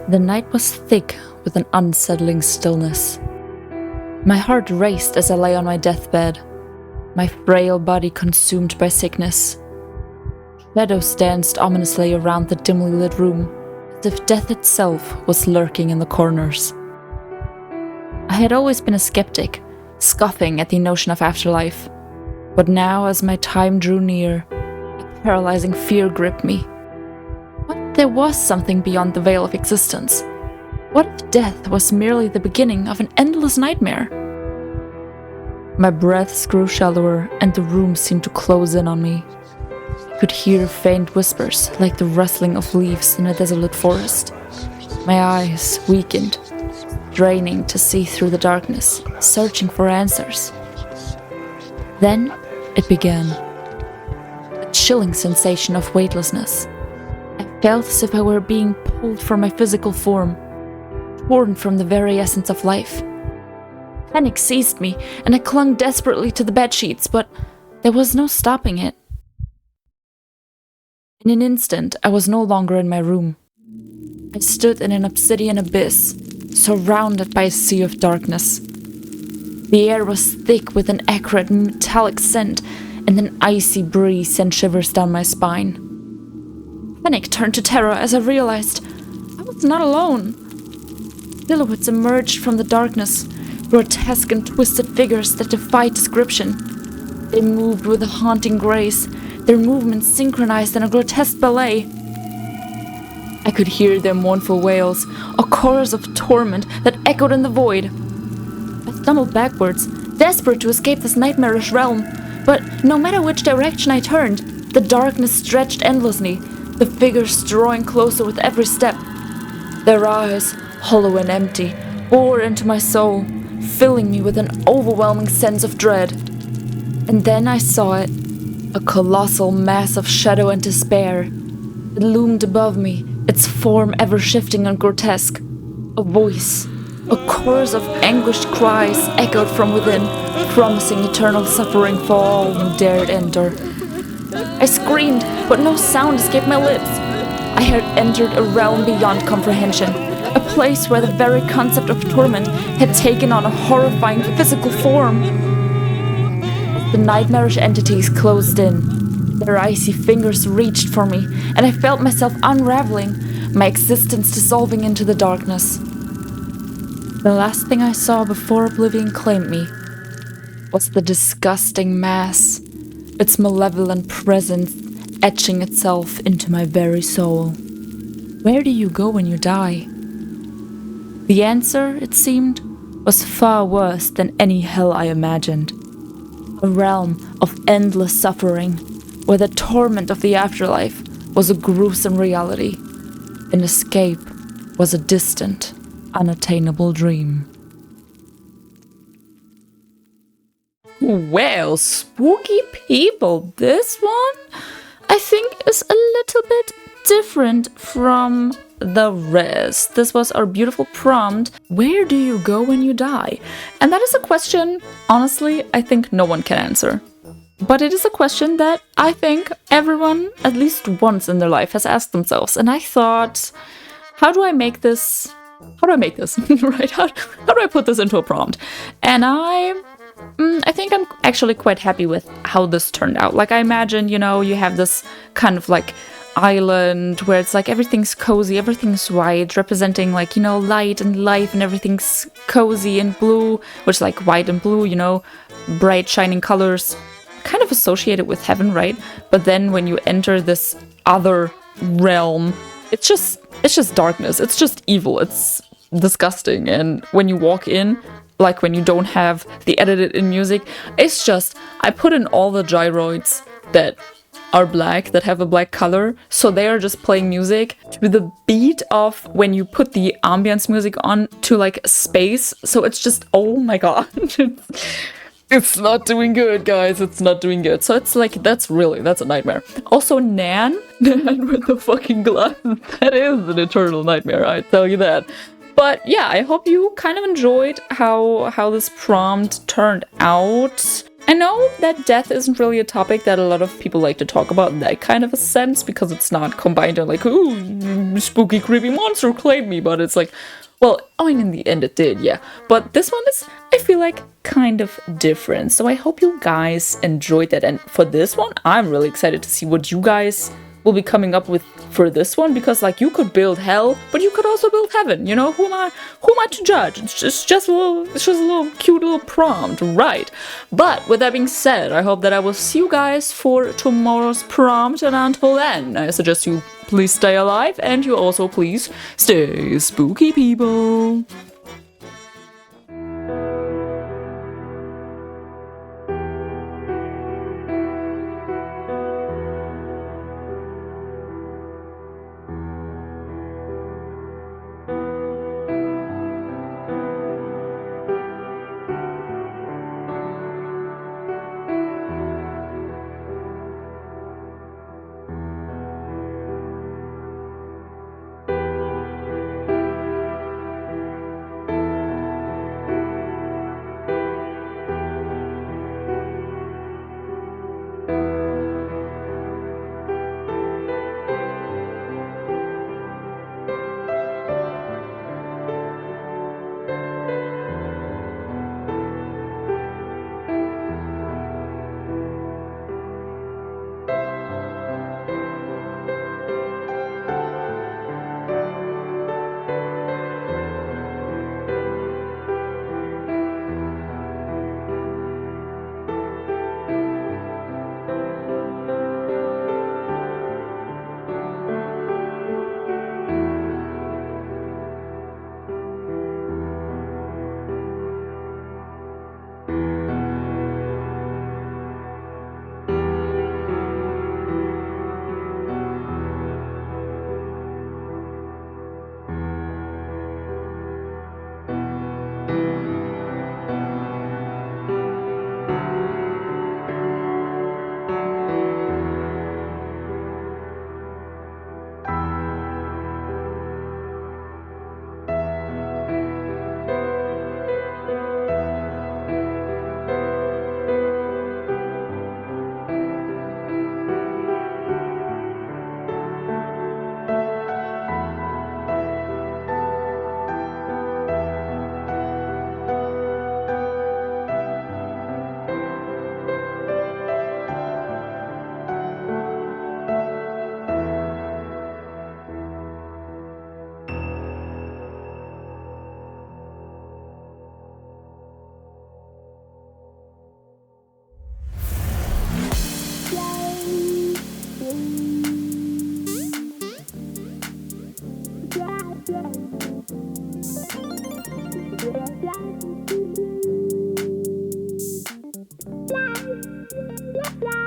The night was thick with an unsettling stillness. My heart raced as I lay on my deathbed, my frail body consumed by sickness. Shadows danced ominously around the dimly lit room, as if death itself was lurking in the corners. I had always been a skeptic, scoffing at the notion of afterlife, but now as my time drew near, a paralyzing fear gripped me. What if there was something beyond the veil of existence? What if death was merely the beginning of an endless nightmare? My breaths grew shallower and the room seemed to close in on me. I could hear faint whispers like the rustling of leaves in a desolate forest. My eyes weakened, straining to see through the darkness, searching for answers. Then it began. A chilling sensation of weightlessness. I felt as if I were being pulled from my physical form, torn from the very essence of life. Panic seized me, and I clung desperately to the bedsheets, but there was no stopping it. In an instant, I was no longer in my room. I stood in an obsidian abyss, surrounded by a sea of darkness. The air was thick with an acrid metallic scent, and an icy breeze sent shivers down my spine. Panic turned to terror as I realized I was not alone. Silhouettes emerged from the darkness, grotesque and twisted figures that defied description. They moved with a haunting grace, their movements synchronized in a grotesque ballet. I could hear their mournful wails, a chorus of torment that echoed in the void. I stumbled backwards, desperate to escape this nightmarish realm, but no matter which direction I turned, the darkness stretched endlessly, the figures drawing closer with every step. Their eyes, hollow and empty, bore into my soul, filling me with an overwhelming sense of dread. And then I saw it, a colossal mass of shadow and despair. It loomed above me, its form ever shifting and grotesque. A voice, a chorus of anguished cries echoed from within, promising eternal suffering for all who dared enter. I screamed, but no sound escaped my lips. I had entered a realm beyond comprehension, a place where the very concept of torment had taken on a horrifying physical form. As the nightmarish entities closed in, their icy fingers reached for me, and I felt myself unraveling, my existence dissolving into the darkness. The last thing I saw before oblivion claimed me was the disgusting mass, its malevolent presence etching itself into my very soul. Where do you go when you die? The answer, it seemed, was far worse than any hell I imagined. A realm of endless suffering, where the torment of the afterlife was a gruesome reality. An escape was a distant, unattainable dream. Well, spooky people, this one, I think, is a little bit different from the rest. This was our beautiful prompt. Where do you go when you die? And that is a question, honestly, I think no one can answer. But it is a question that I think everyone, at least once in their life, has asked themselves. And I thought, how do I make this, right? How do I put this into a prompt? And I think I'm actually quite happy with how this turned out. Like, I imagine, you have this kind of like island where it's like everything's cozy, everything's white, representing like, light and life, and everything's cozy and blue, which is like white and blue, bright shining colors, kind of associated with heaven, right? But then when you enter this other realm, it's just darkness, it's just evil, it's disgusting. And when you walk in, like when you don't have the edited in music, it's just, I put in all the gyroids that are black, that have a black color, so they are just playing music to the beat of when you put the ambience music on to like space. So it's just, oh my god, it's not doing good, guys, it's not doing good. So it's like, that's a nightmare. Also Nan with the fucking glasses, that is an eternal nightmare, I tell you that. But yeah, I hope you kind of enjoyed how this prompt turned out. I know that death isn't really a topic that a lot of people like to talk about in that kind of a sense, because it's not combined in like, ooh, spooky, creepy monster claimed me, but it's like, well, I mean, in the end it did, yeah. But this one is, I feel like, kind of different. So I hope you guys enjoyed that. And for this one, I'm really excited to see what you guys will be coming up with for this one, because like you could build hell, but you could also build heaven, you know? Who am I to judge? It's just a little cute little prompt, right? But with that being said, I hope that I will see you guys for tomorrow's prompt, and until then, I suggest you please stay alive, and you also please stay spooky, people. Yeah.